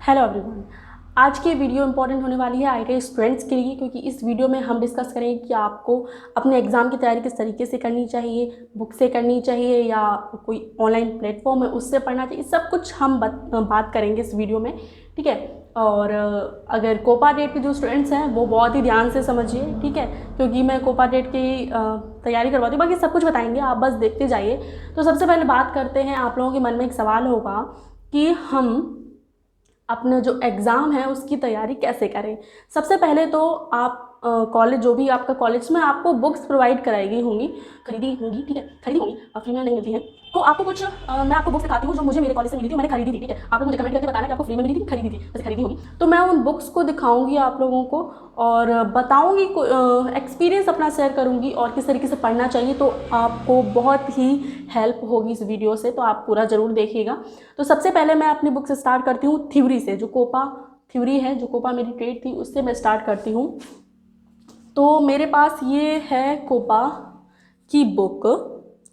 Hello everyone. आज की video important होने वाली है आईटीआई स्टूडेंट्स के लिए, क्योंकि इस वीडियो में हम डिस्कस करेंगे कि आपको अपने एग्ज़ाम की तैयारी किस तरीके से करनी चाहिए, बुक से करनी चाहिए या कोई ऑनलाइन प्लेटफॉर्म है उससे पढ़ना चाहिए। सब कुछ हम बात करेंगे इस वीडियो में, ठीक है। और अगर कोपा डेट के जो स्टूडेंट्स हैं वो बहुत ही ध्यान से समझिए, ठीक है, क्योंकि मैं कोपा डेट की तैयारी करवाती हूँ। बाकी सब कुछ बताएंगे, आप बस देखते जाइए। तो सबसे पहले बात करते हैं, आप लोगों के मन में एक सवाल होगा कि हम अपना जो एग्ज़ाम है उसकी तैयारी कैसे करें। सबसे पहले तो आप कॉलेज, जो भी आपका कॉलेज में आपको बुक्स प्रोवाइड कराई होंगी, खरीदी होंगी, ठीक है, खरीदी होंगी, फ्री में नहीं मिलती है। तो आपको कुछ मैं आपको बुक्स दिखाती हूँ जो मुझे मेरे कॉलेज से मिली थी, मैंने खरीदी थी, ठीक है। आप लोग मुझे कमेंट करके बताना कि आपको फ्री में मिली थी, खरीदी थी, जैसे खरीदी होगी। तो मैं उन बुक्स को दिखाऊंगी आप लोगों को और बताऊंगी, एक्सपीरियंस अपना शेयर करूंगी और किस तरीके से पढ़ना चाहिए। तो आपको बहुत ही हेल्प होगी इस वीडियो से, तो आप पूरा ज़रूर देखिएगा। तो सबसे पहले मैं अपनी बुक से स्टार्ट करती हूँ थ्योरी से, जो कोपा थ्योरी है, जो कोपा मेरी ट्रेड थी, उससे मैं स्टार्ट करती हूँ। तो मेरे पास ये है कोपा की बुक,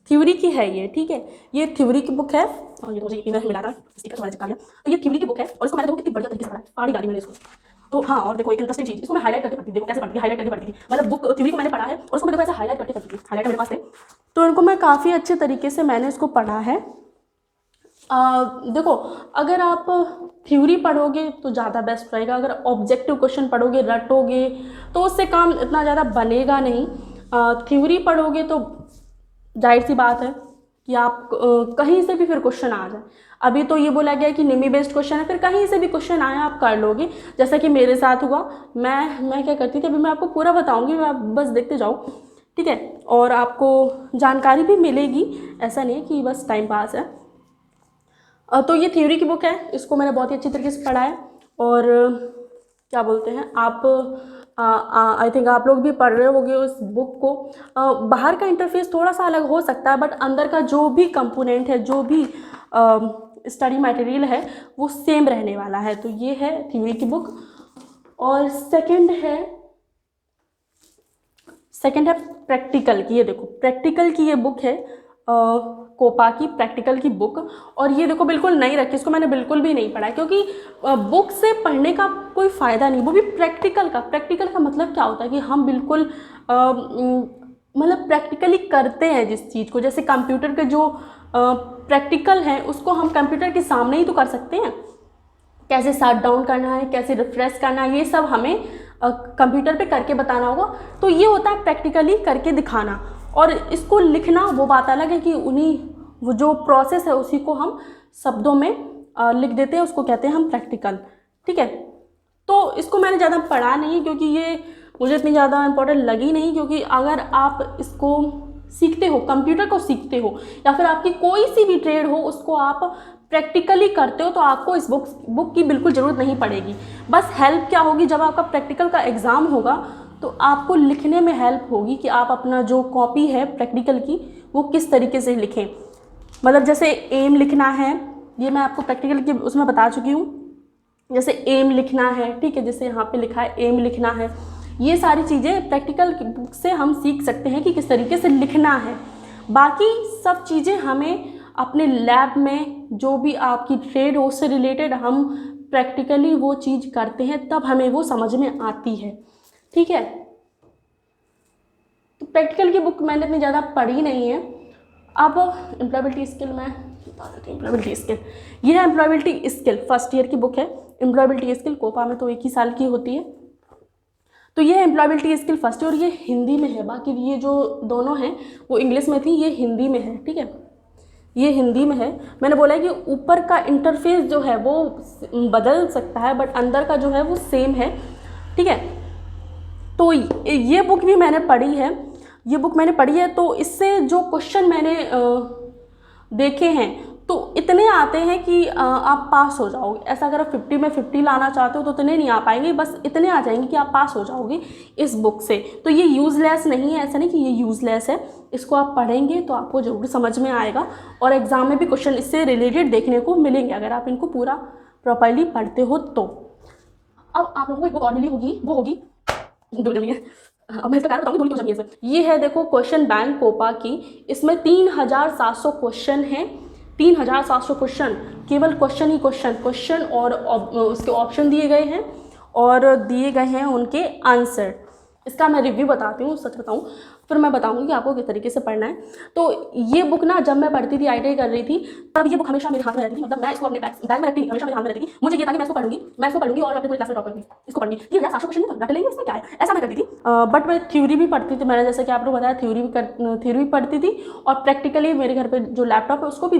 थ्योरी की है ये, ठीक है। ये थ्योरी की बुक है और ये मुझे इधर मिला था, स्टिकर थोड़ा चिपका लिया। तो ये थ्योरी की बुक है और इसको मैंने देखो कितनी बढ़िया तरीके से पढ़ा है, पढ़ी डाली मैंने इसको। तो हाँ, और देखो एक इंटरेस्टिंग चीज़, इसको मैं हाईलाइट करके पढ़ती थी, देखो कैसे पढ़ती थी, हाईलाइट करके पढ़ती थी। मतलब बुक थ्योरी को मैंने पढ़ा है और उसको मैं देखो ऐसे हाईलाइट करके पढ़ती थी, हाईलाइट मेरे पास थे। तो इनको मैं काफ़ी अच्छे तरीके से मैंने इसको पढ़ा है। देखो, अगर आप थ्योरी पढ़ोगे तो ज़्यादा बेस्ट रहेगा। अगर ऑब्जेक्टिव क्वेश्चन पढ़ोगे, रटोगे, तो उससे काम इतना ज़्यादा बनेगा नहीं। थ्योरी पढ़ोगे तो जाहिर सी बात है कि आप कहीं से भी फिर क्वेश्चन आ जाए। अभी तो ये बोला गया है कि निमी बेस्ड क्वेश्चन है, फिर कहीं से भी क्वेश्चन आया आप कर लोगे, जैसा कि मेरे साथ हुआ। मैं क्या करती थी, अभी मैं आपको पूरा बताऊंगी, आप बस देखते जाओ, ठीक है। और आपको जानकारी भी मिलेगी, ऐसा नहीं है कि बस टाइम पास है। तो ये थ्योरी की बुक है, इसको मैंने बहुत ही अच्छी तरीके से पढ़ा है। और क्या बोलते हैं आप, आई थिंक आप लोग भी पढ़ रहे होंगे उस बुक को। बाहर का इंटरफेस थोड़ा सा अलग हो सकता है, बट अंदर का जो भी कंपोनेंट है, जो भी स्टडी मटेरियल है, वो सेम रहने वाला है। तो ये है थ्योरी की बुक। और सेकंड है प्रैक्टिकल की। ये देखो प्रैक्टिकल की ये बुक है, कोपा की प्रैक्टिकल की बुक। और ये देखो बिल्कुल नई रखी, इसको मैंने बिल्कुल भी नहीं पढ़ा है, क्योंकि बुक से पढ़ने का कोई फ़ायदा नहीं, वो भी प्रैक्टिकल का। प्रैक्टिकल का मतलब क्या होता है कि हम बिल्कुल मतलब प्रैक्टिकली करते हैं जिस चीज़ को। जैसे कंप्यूटर के जो प्रैक्टिकल हैं उसको हम कंप्यूटर के सामने ही तो कर सकते हैं, कैसे शट डाउन करना है, कैसे रिफ्रेश करना है, ये सब हमें कंप्यूटर पे करके बताना होगा। तो ये होता है प्रैक्टिकली करके दिखाना। और इसको लिखना वो बात अलग है कि उन्हीं वो जो प्रोसेस है उसी को हम शब्दों में लिख देते हैं, उसको कहते हैं हम प्रैक्टिकल, ठीक है। तो इसको मैंने ज़्यादा पढ़ा नहीं, क्योंकि ये मुझे इतनी ज़्यादा इंपॉर्टेंट लगी नहीं। क्योंकि अगर आप इसको सीखते हो, कंप्यूटर को सीखते हो, या फिर आपकी कोई सी भी ट्रेड हो उसको आप प्रैक्टिकली करते हो, तो आपको इस बुक की बिल्कुल ज़रूरत नहीं पड़ेगी। बस हेल्प क्या होगी, जब आपका प्रैक्टिकल का एग्ज़ाम होगा तो आपको लिखने में हेल्प होगी कि आप अपना जो कॉपी है प्रैक्टिकल की वो किस तरीके से लिखें। मतलब जैसे एम लिखना है, ये मैं आपको प्रैक्टिकल की उसमें बता चुकी हूँ। जैसे एम लिखना है, ठीक है, जैसे यहाँ पे लिखा है एम लिखना है। ये सारी चीज़ें प्रैक्टिकल की बुक से हम सीख सकते हैं कि किस तरीके से लिखना है। बाकी सब चीज़ें हमें अपने लैब में, जो भी आपकी ट्रेड हो उससे रिलेटेड, हम प्रैक्टिकली वो चीज़ करते हैं, तब हमें वो समझ में आती है, ठीक है। तो प्रैक्टिकल की बुक मैंने इतनी ज़्यादा पढ़ी नहीं है। अब एम्प्लॉयबिलिटी स्किल मैं बता देती हूँ। एम्प्लॉयबिलिटी स्किल, ये है एम्प्लॉयबिलिटी स्किल, फर्स्ट ईयर की बुक है। एम्प्लॉयबिलिटी स्किल कोपा में तो 1 ही साल की होती है। तो ये एम्प्लॉयबिलिटी स्किल फर्स्ट ईयर, और ये हिंदी में है। बाकी ये जो दोनों हैं वो इंग्लिश में थी, ये हिंदी में है, ठीक है, ये हिंदी में है। मैंने बोला है कि ऊपर का इंटरफेस जो है वो बदल सकता है, बट अंदर का जो है वो सेम है, ठीक है। तो ये बुक भी मैंने पढ़ी है, ये बुक मैंने पढ़ी है। तो इससे जो क्वेश्चन मैंने देखे हैं तो इतने आते हैं कि आप पास हो जाओगे। ऐसा अगर आप 50 में 50 लाना चाहते हो तो इतने नहीं आ पाएंगे, बस इतने आ जाएंगे कि आप पास हो जाओगे इस बुक से। तो ये यूज़लेस नहीं है, ऐसा नहीं कि ये यूज़लेस है। इसको आप पढ़ेंगे तो आपको जरूर समझ में आएगा, और एग्ज़ाम में भी क्वेश्चन इससे रिलेटेड देखने को मिलेंगे अगर आप इनको पूरा प्रॉपरली पढ़ते हो तो। अब आप लोगों को एक बुक और मिली होगी, वो होगी अब मैं इसका कारण बताऊंगी, क्वेश्चन इसमें ये है। देखो क्वेश्चन बैंक कोपा की, इसमें 3700 क्वेश्चन हैं, 3700 क्वेश्चन, केवल क्वेश्चन ही क्वेश्चन और उसके ऑप्शन दिए गए हैं और दिए गए हैं उनके आंसर। इसका मैं रिव्यू बताती हूँ, सच बताऊँ, फिर मैं बताऊँगी कि आपको किस तरीके से पढ़ना है। तो ये बुक ना जब मैं पढ़ती थी, ITI कर रही थी, तब ये बुक हमेशा मेरे हाथ में रहती थी, मतलब मैं इसको अपने बैग में रखती थी, हमेशा मेरे हाथ में रहती थी। मुझे ये था कि मैं इसको पढ़ूंगी और अपनी पूरी क्लास में टॉप करूंगी, इसको पढ़ूंगी। ये 700 क्वेश्चन नहीं रट लेंगे, इसमें क्या है, ऐसा मैं करती थी। बट मैं थ्योरी भी पढ़ती थी, मैंने जैसे कि आपको बताया थ्योरी भी पढ़ती थी, और प्रैक्टिकली मेरे घर पर जो लैपटॉप है उसको भी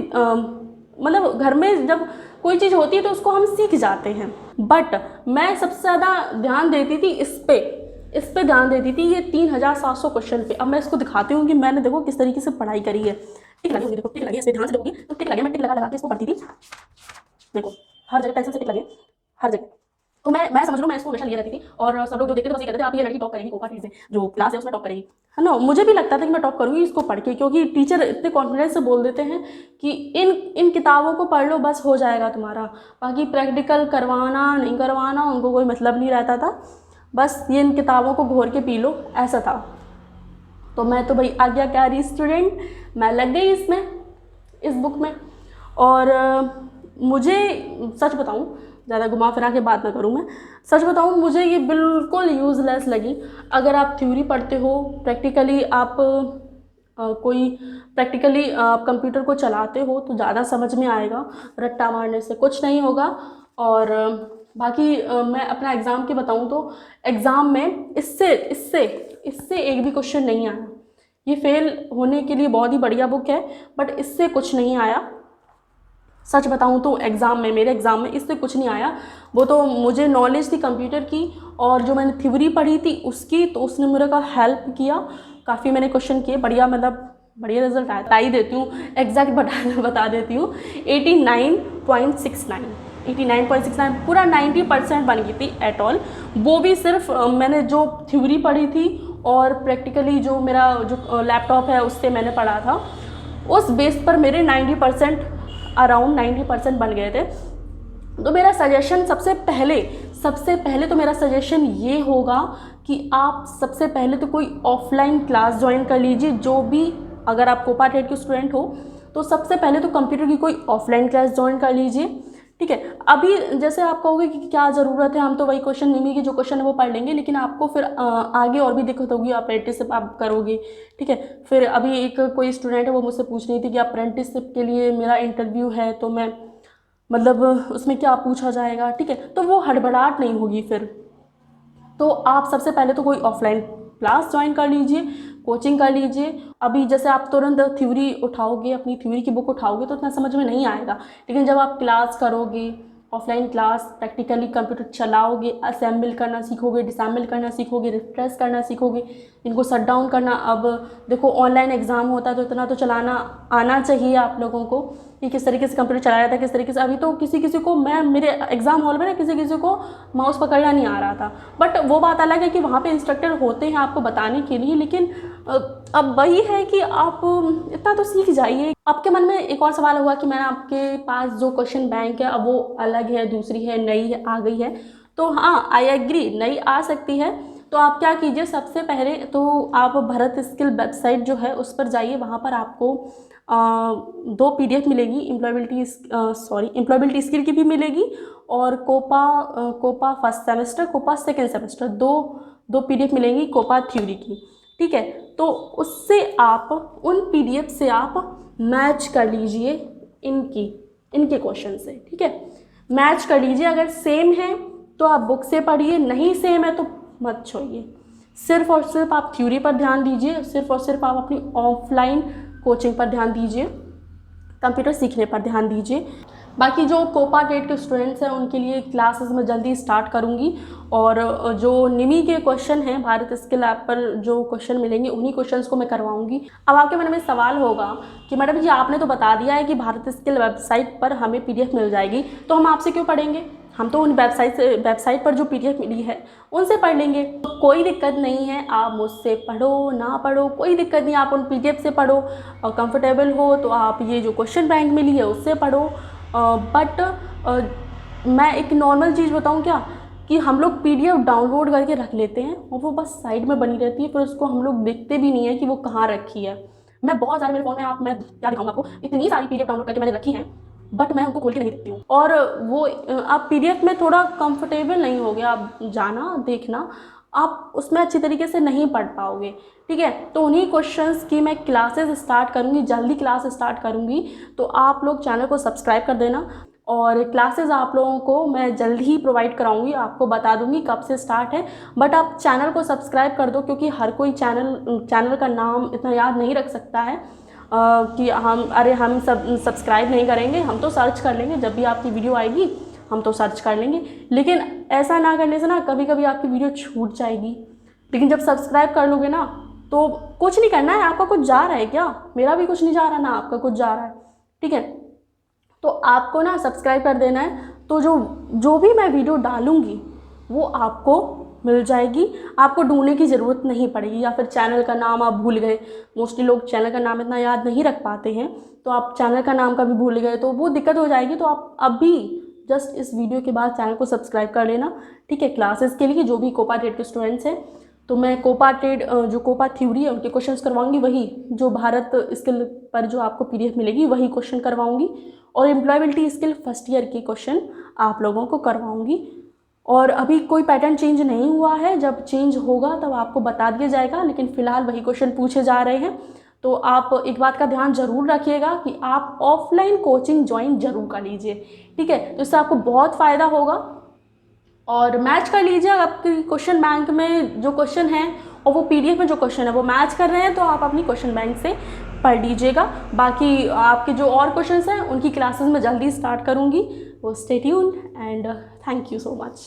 मतलब घर में जब कोई चीज़ होती है तो उसको हम सीख जाते हैं। बट मैं सबसे ज़्यादा ध्यान देती थी इस पे ध्यान देती थी, ये 3700 क्वेश्चन पे। अब मैं इसको दिखाती हूँ कि मैंने देखो किस तरीके से पढ़ाई करी है। टिक लगी होगी, देखो टिक लगी, इस पे ध्यान से देखोगी तो टिक लगे, मैं टिक लगा के इसको पढ़ती थी। देखो हर जगह पेंसिल से टिक लगे, हर जगह। तो मैं समझ लो मैं इसको हमेशा लिए रहती थी, और सब लोग जो देखते थे बस ये कहते थे आप ये लड़की टॉप करेगी, कोपा से जो क्लास है उसमें टॉप करेगी, है ना। मुझे भी लगता था कि मैं टॉप करूँगी इसको पढ़ के, क्योंकि टीचर इतने कॉन्फिडेंस से बोल देते हैं कि इन किताबों को पढ़ लो बस हो जाएगा तुम्हारा, बाकी प्रैक्टिकल करवाना नहीं करवाना उनको कोई मतलब नहीं रहता था, बस ये इन किताबों को घोर के पी लो, ऐसा था। तो मैं तो भाई आज्ञाकारी स्टूडेंट, मैं लग गई इस बुक में। और मुझे सच बताऊं, ज़्यादा घुमा फिरा के बात ना करूं, मैं सच बताऊं मुझे ये बिल्कुल यूज़लेस लगी। अगर आप थ्योरी पढ़ते हो, प्रैक्टिकली आप प्रैक्टिकली आप कंप्यूटर को चलाते हो तो ज़्यादा समझ में आएगा, रट्टा मारने से कुछ नहीं होगा। और बाकी मैं अपना एग्ज़ाम की बताऊं तो एग्ज़ाम में इससे एक भी क्वेश्चन नहीं आया। ये फेल होने के लिए बहुत ही बढ़िया बुक है, बट इससे कुछ नहीं आया। सच बताऊं तो मेरे एग्ज़ाम में इससे कुछ नहीं आया। वो तो मुझे नॉलेज थी कंप्यूटर की, और जो मैंने थ्योरी पढ़ी थी उसकी, तो उसने मेरे का हेल्प किया काफ़ी। मैंने क्वेश्चन किए, बढ़िया रिजल्ट आया। बता ही देती हूँ, एग्जैक्ट बता देती हूँ, 89.69 पूरा 90% बन गई थी एट ऑल। वो भी सिर्फ मैंने जो थ्योरी पढ़ी थी और प्रैक्टिकली जो मेरा जो लैपटॉप है उससे मैंने पढ़ा था, उस बेस पर मेरे 90% अराउंड 90% बन गए थे। तो मेरा सजेशन सबसे पहले तो मेरा सजेशन ये होगा कि आप सबसे पहले तो कोई ऑफलाइन क्लास ज्वाइन कर लीजिए। जो भी, अगर आप कोपा टेट के स्टूडेंट हो तो सबसे पहले तो कंप्यूटर की कोई ऑफलाइन क्लास ज्वाइन कर लीजिए, ठीक है। अभी जैसे आप कहोगे कि क्या ज़रूरत है, हम तो वही क्वेश्चन निमी के जो क्वेश्चन है वो पढ़ लेंगे, लेकिन आपको फिर आगे और भी दिक्कत होगी, अप्रेंटिसशिप आप करोगे, ठीक है। फिर अभी एक कोई स्टूडेंट है वो मुझसे पूछ रही थी कि अप्रेंटिसशिप के लिए मेरा इंटरव्यू है, तो मैं मतलब उसमें क्या पूछा जाएगा, ठीक है। तो वो हड़बड़ाहट नहीं होगी फिर। तो आप सबसे पहले तो कोई ऑफलाइन क्लास ज्वाइन कर लीजिए, कोचिंग कर लीजिए। अभी जैसे आप तुरंत थ्योरी उठाओगे, अपनी थ्योरी की बुक उठाओगे तो इतना समझ में नहीं आएगा, लेकिन जब आप क्लास करोगे, ऑफलाइन क्लास प्रैक्टिकली कंप्यूटर चलाओगे, असेंबल करना सीखोगे, डिसम्बल करना सीखोगे, रिफ्रेश करना सीखोगे, इनको शट डाउन करना। अब देखो ऑनलाइन एग्ज़ाम होता है तो इतना तो चलाना आना चाहिए आप लोगों को कि किस तरीके से कंप्यूटर चलाया जाता है, किस तरीके से। अभी तो किसी को मेरे एग्ज़ाम हॉल में ना किसी को माउस पकड़ना नहीं आ रहा था, बट वो बात अलग है कि वहाँ पे इंस्ट्रक्टर होते हैं आपको बताने के लिए। लेकिन अब वही है कि आप इतना तो सीख जाइए। आपके मन में एक और सवाल होगा कि मैंने आपके पास जो क्वेश्चन बैंक है अब वो अलग है, दूसरी है, नई है, आ गई है। तो हाँ, आई एग्री, नई आ सकती है। तो आप क्या कीजिए, सबसे पहले तो आप भारत स्किल वेबसाइट जो है उस पर जाइए। वहाँ पर आपको 2 PDF मिलेगी, एम्प्लॉयबिलिटी स्किल की भी मिलेगी, और COPA first semester, COPA second semester, दो PDF मिलेंगी कोपा थ्योरी की, ठीक है। तो उससे आप उन PDF से आप मैच कर लीजिए इनके क्वेश्चन से, ठीक है। मैच कर लीजिए, अगर सेम है तो आप बुक से पढ़िए, नहीं सेम है तो मत छोड़िए। सिर्फ और सिर्फ आप थ्योरी पर ध्यान दीजिए, सिर्फ और सिर्फ आप अपनी ऑफलाइन कोचिंग पर ध्यान दीजिए, कंप्यूटर सीखने पर ध्यान दीजिए। बाकी जो कोपा टेट के स्टूडेंट्स हैं उनके लिए क्लासेस मैं जल्दी स्टार्ट करूंगी, और जो निमी के क्वेश्चन हैं भारत स्किल ऐप पर जो क्वेश्चन मिलेंगे उन्हीं क्वेश्चन्स को मैं करवाऊंगी। अब आपके मन में सवाल होगा कि मैडम जी आपने तो बता दिया है कि भारत स्किल वेबसाइट पर हमें PDF मिल जाएगी, तो हम आपसे क्यों पढ़ेंगे, हम तो उन वेबसाइट पर जो PDF मिली है उनसे पढ़ लेंगे। तो कोई दिक्कत नहीं है, आप मुझसे पढ़ो ना पढ़ो कोई दिक्कत नहीं, आप उन PDF से पढ़ो, और कंफर्टेबल हो तो आप ये जो क्वेश्चन बैंक मिली है उससे पढ़ो। बट मैं एक नॉर्मल चीज़ बताऊं क्या, कि हम लोग PDF डाउनलोड करके रख लेते हैं और वो बस साइड में बनी रहती है, फिर उसको हम लोग देखते भी नहीं है कि वो कहाँ रखी है। मैं बहुत सारे मेरे फ़ोन में मैं क्या दिखाऊंगा आपको, इतनी सारी PDF डाउनलोड करके मैंने रखी हैं, बट मैं उनको खोल के नहीं देखती हूँ। और वो आप PDF में थोड़ा कंफर्टेबल नहीं होगे, आप जाना देखना, आप उसमें अच्छी तरीके से नहीं पढ़ पाओगे, ठीक है। तो उन्हीं क्वेश्चंस की मैं क्लासेस स्टार्ट करूँगी, जल्दी क्लास स्टार्ट करूँगी, तो आप लोग चैनल को सब्सक्राइब कर देना। और क्लासेस आप लोगों को मैं जल्द ही प्रोवाइड कराऊंगी, आपको बता दूंगी कब से स्टार्ट है, बट आप चैनल को सब्सक्राइब कर दो, क्योंकि हर कोई चैनल का नाम इतना याद नहीं रख सकता है कि हम सब सब्सक्राइब नहीं करेंगे, हम तो सर्च कर लेंगे, जब भी आपकी वीडियो आएगी हम तो सर्च कर लेंगे, लेकिन ऐसा ना करने से ना कभी कभी आपकी वीडियो छूट जाएगी। लेकिन जब सब्सक्राइब कर लोगे ना, तो कुछ नहीं करना है, आपका कुछ जा रहा है क्या, मेरा भी कुछ नहीं जा रहा ना आपका कुछ जा रहा है, ठीक है। तो आपको ना सब्सक्राइब कर देना है, तो जो भी मैं वीडियो डालूंगी वो आपको मिल जाएगी, आपको ढूंढने की ज़रूरत नहीं पड़ेगी, या फिर चैनल का नाम आप भूल गए, मोस्टली लोग चैनल का नाम इतना याद नहीं रख पाते हैं, तो आप चैनल का नाम कभी भूल गए तो वो दिक्कत हो जाएगी। तो आप अभी जस्ट इस वीडियो के बाद चैनल को सब्सक्राइब कर लेना, ठीक है। क्लासेस के लिए जो भी कोपा ट्रेड के स्टूडेंट्स हैं, तो मैं कोपा ट्रेड जो कोपा थ्योरी है उनके क्वेश्चंस करवाऊंगी, वही जो भारत स्किल पर जो आपको PDF मिलेगी वही क्वेश्चन करवाऊंगी, और एम्प्लॉयबिलिटी स्किल फर्स्ट ईयर के क्वेश्चन आप लोगों को करवाऊंगी। और अभी कोई पैटर्न चेंज नहीं हुआ है, जब चेंज होगा तब आपको बता दिया जाएगा, लेकिन फ़िलहाल वही क्वेश्चन पूछे जा रहे हैं। तो आप एक बात का ध्यान जरूर रखिएगा कि आप ऑफलाइन कोचिंग ज्वाइन जरूर कर लीजिए, ठीक है, तो इससे आपको बहुत फ़ायदा होगा। और मैच कर लीजिए, आपकी क्वेश्चन बैंक में जो क्वेश्चन है और वो PDF में जो क्वेश्चन है वो मैच कर रहे हैं, तो आप अपनी क्वेश्चन बैंक से पढ़ लीजिएगा। बाकी आपके जो और क्वेश्चंस हैं उनकी क्लासेस में जल्दी स्टार्ट करूँगी, वो stay tuned and thank you so much.